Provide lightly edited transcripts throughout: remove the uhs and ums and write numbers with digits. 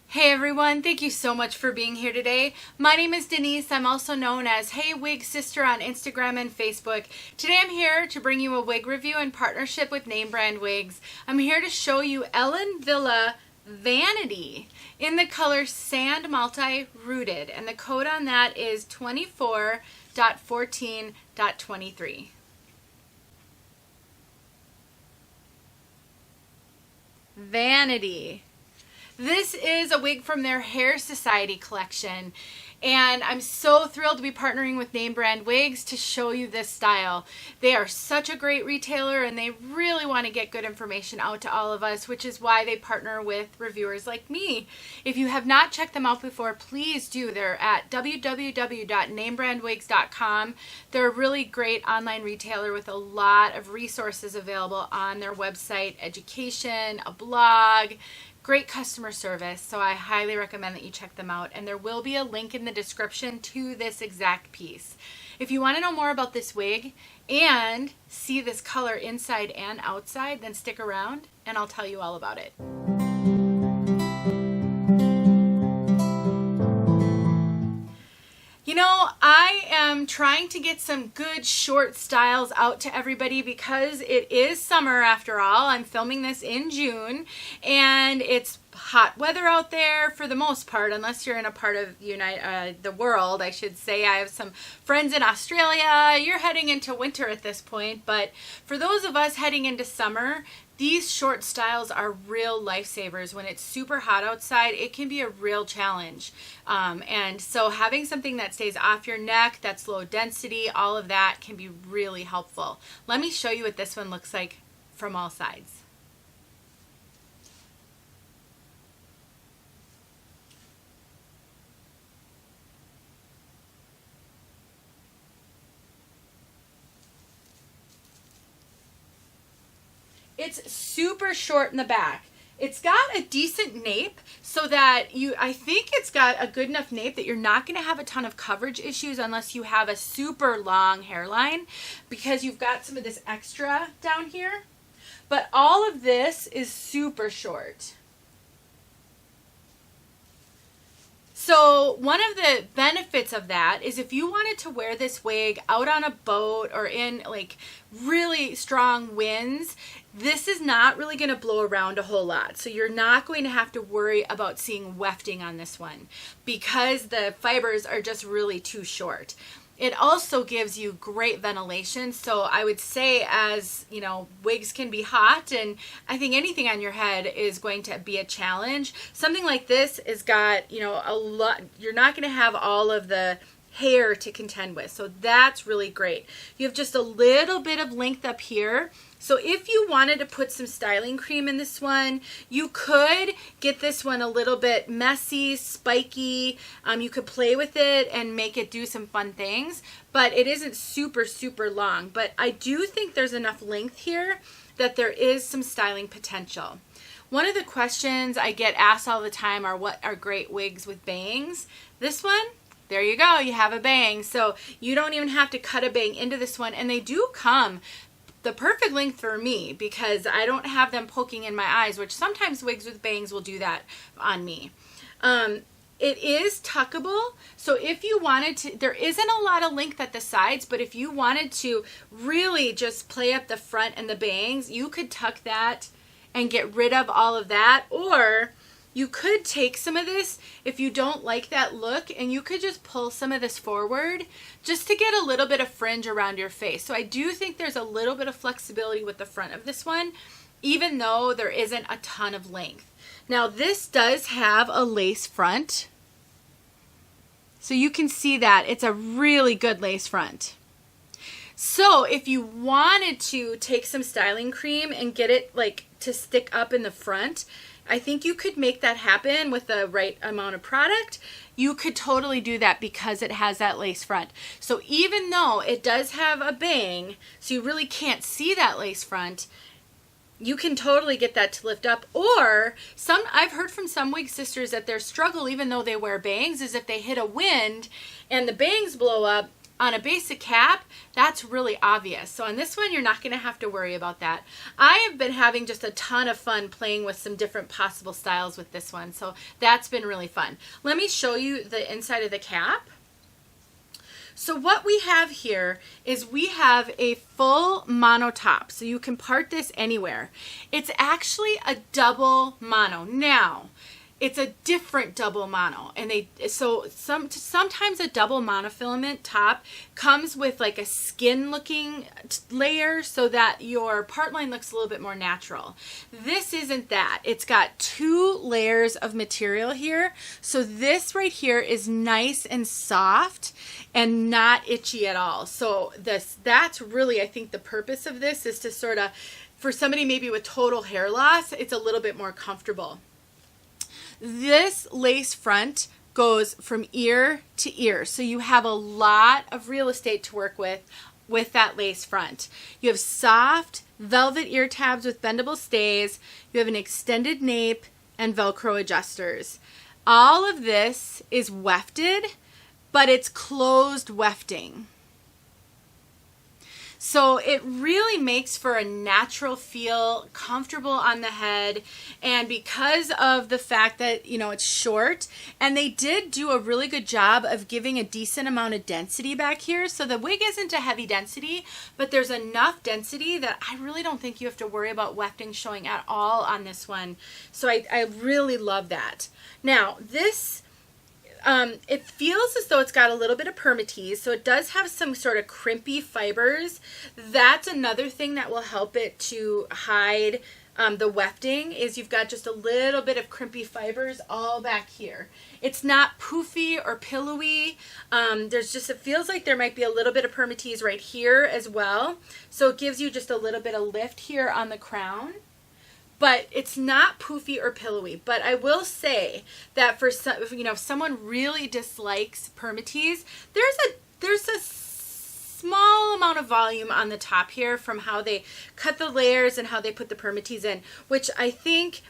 Hey everyone, thank you so much for being here today. My name is Denise. I'm also known as heywigsister on Instagram and Facebook. Today I'm here to bring you a wig review in partnership with name brand wigs. I'm here to show you Wille Vanity in the color SANDMULTI Rooted, and the code on that is 24.14.23. Vanity. This is a wig from their Hair Society collection, and I'm so thrilled to be partnering with name brand wigs to show you this style. They are such a great retailer, and they really want to get good information out to all of us, which is why they partner with reviewers like me. If you have not checked them out before, please do. They're at www.namebrandwigs.com. They're a really great online retailer with a lot of resources available on their website, education, a blog, great customer service, so I highly recommend that you check them out, and there will be a link in the description to this exact piece. If you want to know more about this wig and see this color inside and outside, then stick around and I'll tell you all about it. You know, I am trying to get some good short styles out to everybody because it is summer after all. I'm filming this in June and it's hot weather out there for the most part, unless you're in a part of the world, I should say. I have some friends in Australia. You're heading into winter at this point, but for those of us heading into summer, these short styles are real lifesavers. When it's super hot outside, it can be a real challenge. And so having something that stays off your neck, that's low density, all of that can be really helpful. Let me show you what this one looks like from all sides. It's super short in the back. It's got a decent nape so that I think it's got a good enough nape that you're not going to have a ton of coverage issues unless you have a super long hairline, because you've got some of this extra down here. But all of this is super short. So one of the benefits of that is if you wanted to wear this wig out on a boat or in like really strong winds, this is not really going to blow around a whole lot. So you're not going to have to worry about seeing wefting on this one because the fibers are just really too short. It also gives you great ventilation. So I would say, as you know, wigs can be hot, and I think anything on your head is going to be a challenge. Something like this has got, you know, a lot. You're not going to have all of the hair to contend with. So that's really great. You have just a little bit of length up here. So if you wanted to put some styling cream in this one, you could get this one a little bit messy, spiky. You could play with it and make it do some fun things, but it isn't super, super long. But I do think there's enough length here that there is some styling potential. One of the questions I get asked all the time are, what are great wigs with bangs? This one, there you go, you have a bang. So you don't even have to cut a bang into this one, and they do come the perfect length for me because I don't have them poking in my eyes, which sometimes wigs with bangs will do that on me. It is tuckable, so if you wanted to, there isn't a lot of length at the sides, but if you wanted to really just play up the front and the bangs, you could tuck that and get rid of all of that, or you could take some of this if you don't like that look, and you could just pull some of this forward just to get a little bit of fringe around your face. So I do think there's a little bit of flexibility with the front of this one, even though there isn't a ton of length. Now this does have a lace front, so you can see that it's a really good lace front. So if you wanted to take some styling cream and get it like to stick up in the front, I think you could make that happen with the right amount of product. You could totally do that because it has that lace front. So even though it does have a bang, so you really can't see that lace front, you can totally get that to lift up. Or I've heard from some wig sisters that their struggle, even though they wear bangs, is if they hit a wind and the bangs blow up, on a basic cap, that's really obvious. So on this one, you're not going to have to worry about that. I have been having just a ton of fun playing with some different possible styles with this one. So that's been really fun. Let me show you the inside of the cap. So what we have here is we have a full mono top. So you can part this anywhere. It's actually a double mono. Now, it's a different double mono, and sometimes a double monofilament top comes with like a skin looking layer so that your part line looks a little bit more natural. This isn't that. It's got 2 layers of material here, so this right here is nice and soft and not itchy at all. So that's really, I think, the purpose of this is to sort of, for somebody maybe with total hair loss, it's a little bit more comfortable. This lace front goes from ear to ear, so you have a lot of real estate to work with that lace front. You have soft velvet ear tabs with bendable stays. You have an extended nape and Velcro adjusters. All of this is wefted, but it's closed wefting. So it really makes for a natural feel, comfortable on the head, and because of the fact that, you know, it's short, and they did do a really good job of giving a decent amount of density back here. So the wig isn't a heavy density, but there's enough density that I really don't think you have to worry about wefting showing at all on this one. So I really love that. Now this, it feels as though it's got a little bit of permatease, so it does have some sort of crimpy fibers. That's another thing that will help it to hide the wefting, is you've got just a little bit of crimpy fibers all back here. It's not poofy or pillowy. There's just, it feels like there might be a little bit of permatease right here as well. So it gives you just a little bit of lift here on the crown. But it's not poofy or pillowy. But I will say that for some, you know, if someone really dislikes permatease, there's a small amount of volume on the top here from how they cut the layers and how they put the permatease in, which I think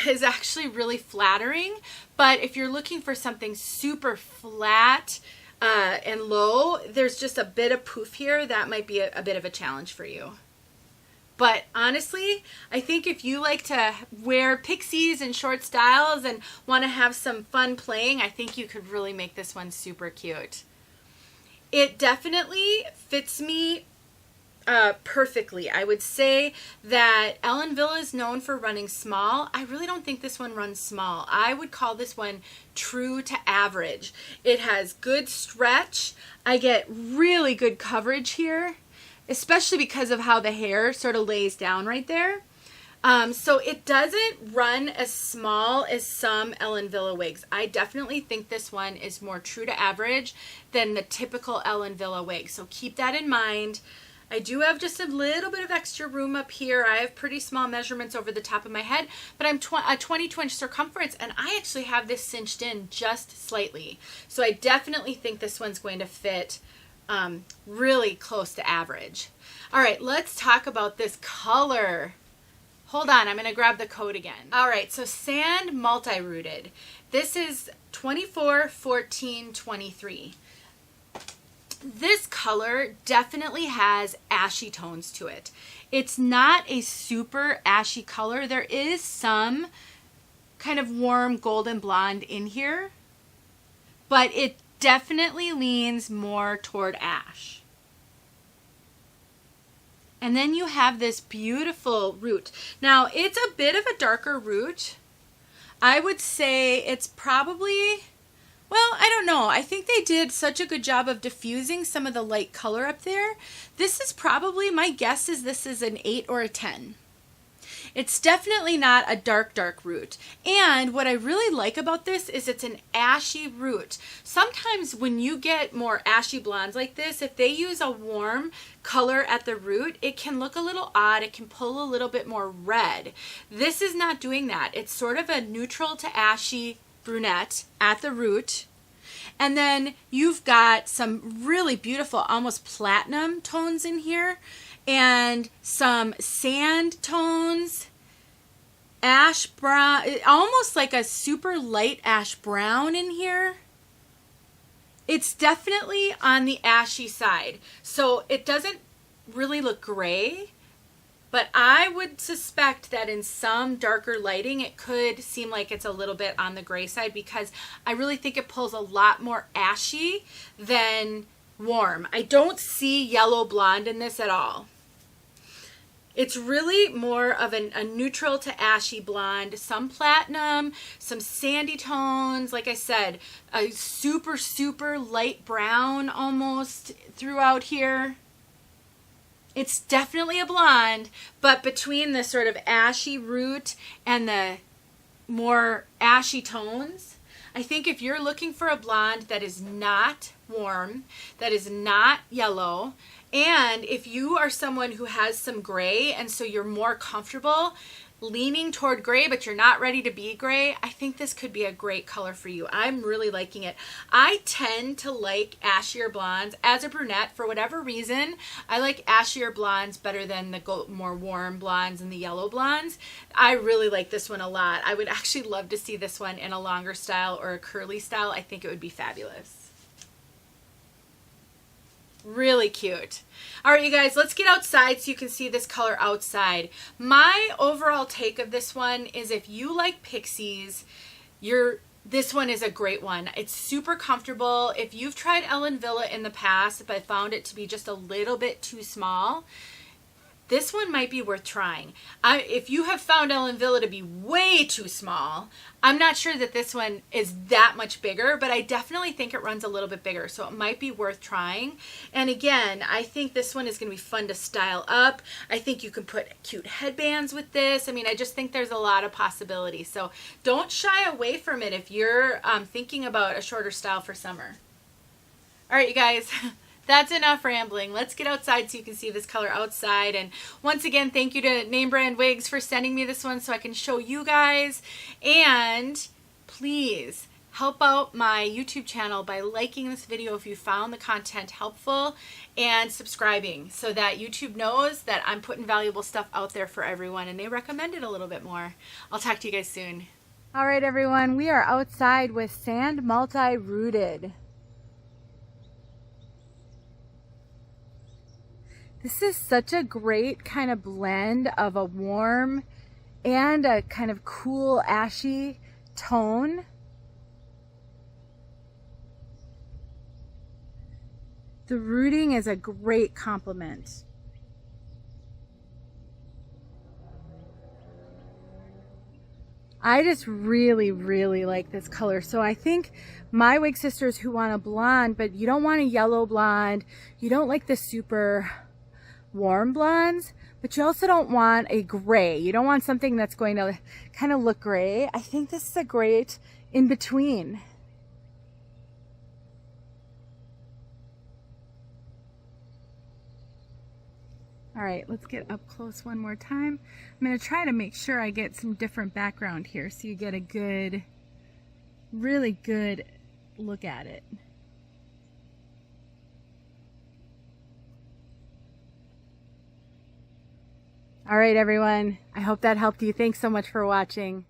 is actually really flattering. But if you're looking for something super flat and low, there's just a bit of poof here that might be a bit of a challenge for you. But honestly, I think if you like to wear pixies and short styles and want to have some fun playing, I think you could really make this one super cute. It definitely fits me perfectly. I would say that Ellen Wille is known for running small. I really don't think this one runs small. I would call this one true to average. It has good stretch. I get really good coverage here, especially because of how the hair sort of lays down right there. So it doesn't run as small as some Ellen Wille wigs. I definitely think this one is more true to average than the typical Ellen Wille wig. So keep that in mind. I do have just a little bit of extra room up here. I have pretty small measurements over the top of my head, but I'm a 22-inch circumference, and I actually have this cinched in just slightly. So I definitely think this one's going to fit really close to average. All right, let's talk about this color. Hold on, I'm going to grab the code again. All right, so Sand Multi-Rooted. This is 24, 14, 23. This color definitely has ashy tones to it. It's not a super ashy color. There is some kind of warm golden blonde in here, but it definitely leans more toward ash. And then you have this beautiful root. Now, it's a bit of a darker root. I would say it's probably, well, I don't know. I think they did such a good job of diffusing some of the light color up there. This is probably, my guess is this is an 8 or a 10. It's definitely not a dark, dark root. And what I really like about this is it's an ashy root. Sometimes when you get more ashy blondes like this, if they use a warm color at the root, it can look a little odd. It can pull a little bit more red. This is not doing that. It's sort of a neutral to ashy brunette at the root. And then you've got some really beautiful, almost platinum tones in here, and some sand tones, ash brown, almost like a super light ash brown in here. It's definitely on the ashy side. So it doesn't really look gray, but I would suspect that in some darker lighting, it could seem like it's a little bit on the gray side, because I really think it pulls a lot more ashy than warm. I don't see yellow blonde in this at all. It's really more of a neutral to ashy blonde, some platinum, some sandy tones. Like I said, a super, super light brown almost throughout here. It's definitely a blonde, but between the sort of ashy root and the more ashy tones, I think if you're looking for a blonde that is not warm, that is not yellow, and if you are someone who has some gray and so you're more comfortable leaning toward gray but you're not ready to be gray, I think this could be a great color for you. I'm really liking it. I tend to like ashier blondes. As a brunette, for whatever reason, I like ashier blondes better than the more warm blondes and the yellow blondes. I really like this one a lot. I would actually love to see this one in a longer style or a curly style. I think it would be fabulous. Really cute. All right, you guys, let's get outside so you can see this color outside. My overall take of this one is if you like pixies, this one is a great one. It's super comfortable. If you've tried Ellen Villa in the past but found it to be just a little bit too small, this one might be worth trying. If you have found Ellen Villa to be way too small, I'm not sure that this one is that much bigger, but I definitely think it runs a little bit bigger, so it might be worth trying. And again, I think this one is going to be fun to style up. I think you can put cute headbands with this. I mean, I just think there's a lot of possibilities. So don't shy away from it if you're thinking about a shorter style for summer. All right, you guys. That's enough rambling. Let's get outside so you can see this color outside. And once again, thank you to Name Brand Wigs for sending me this one so I can show you guys. And please help out my YouTube channel by liking this video if you found the content helpful, and subscribing so that YouTube knows that I'm putting valuable stuff out there for everyone and they recommend it a little bit more. I'll talk to you guys soon. All right, everyone, we are outside with SANDMULTI Rooted. This is such a great kind of blend of a warm and a kind of cool ashy tone. The rooting is a great compliment. I just really, really like this color. So I think my wig sisters who want a blonde, but you don't want a yellow blonde, you don't like the super warm blondes, but you also don't want a gray. You don't want something that's going to kind of look gray. I think this is a great in between. All right, let's get up close one more time. I'm going to try to make sure I get some different background here so you get a good, really good look at it. All right, everyone. I hope that helped you. Thanks so much for watching.